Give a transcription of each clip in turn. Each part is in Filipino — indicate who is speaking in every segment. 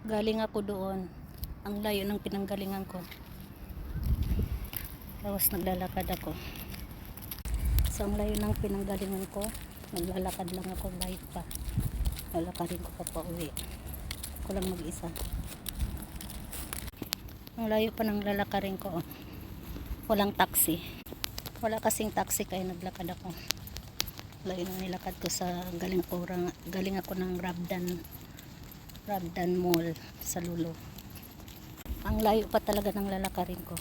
Speaker 1: Galing ako doon. Ang layo ng pinanggalingan ko. Tapos naglalakad ako. So ang layo ng pinanggalingan ko, naglalakad lang ako light pa. Lalakarin ko pa pauwi. Ako lang mag-isa. Ang layo pa ng lalakarin ko. Walang taxi. Wala kasing taxi kaya naglakad ako. Layo ng nilakad ko sa galing ako ng Rabdan Mall sa Lulo. Ang layo pa talaga ng lalakarin ko.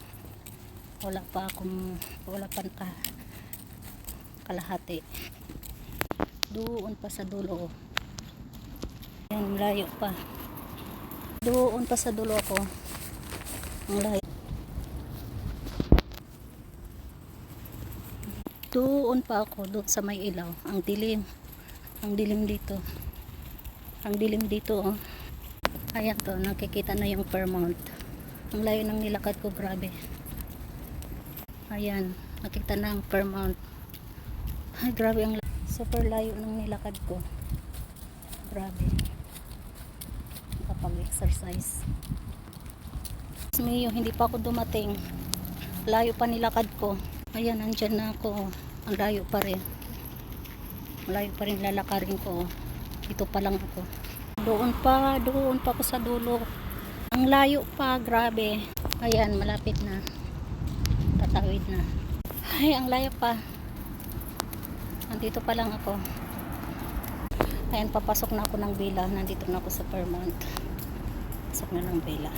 Speaker 1: Wala pa kalahati. Doon pa sa dulo. Yan, layo pa. Doon pa sa dulo ako. Ang layo. Doon pa ako, doon sa may ilaw. Ang dilim. Ang dilim dito. Ang dilim dito, oh. Ayan to, nakikita na yung Fairmount. Ang layo ng nilakad ko, grabe. Ayan, nakita na ang Fairmount. Ay, grabe ang super layo ng nilakad ko. Grabe. Nakapag-exercise. Hindi pa ako dumating. Layo pa nilakad ko. Ayan, nandyan na ako. Ang layo pa rin. Malayo pa rin lalakarin ko. Ito pa lang ako. Doon pa ako sa dulo. Ang layo pa, grabe. Ayan, malapit na. Tatawid na. Ay, ang layo pa. Nandito pa lang ako. Ayan, papasok na ako ng Villa. Nandito na ako sa Fairmount. Pasok na ng Villa.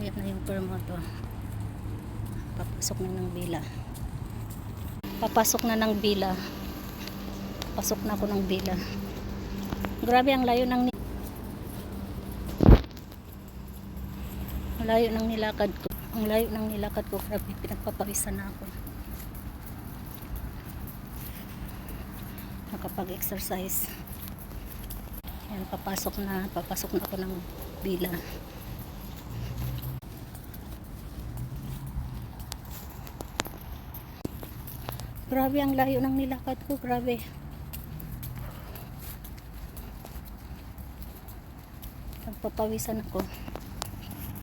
Speaker 1: Ayan na yung Fairmount, oh. Papasok na ng Villa. Papasok na ng Villa. Pasok na ako ng Villa. Grabe ang layo ng nilakad ko. Ang layo ng nilakad ko. Grabe, pinagpapawisan na ako. Nakapag-exercise. Ayan, papasok na ako ng Villa. Grabe ang layo ng nilakad ko, grabe. Nagpapawisan ako.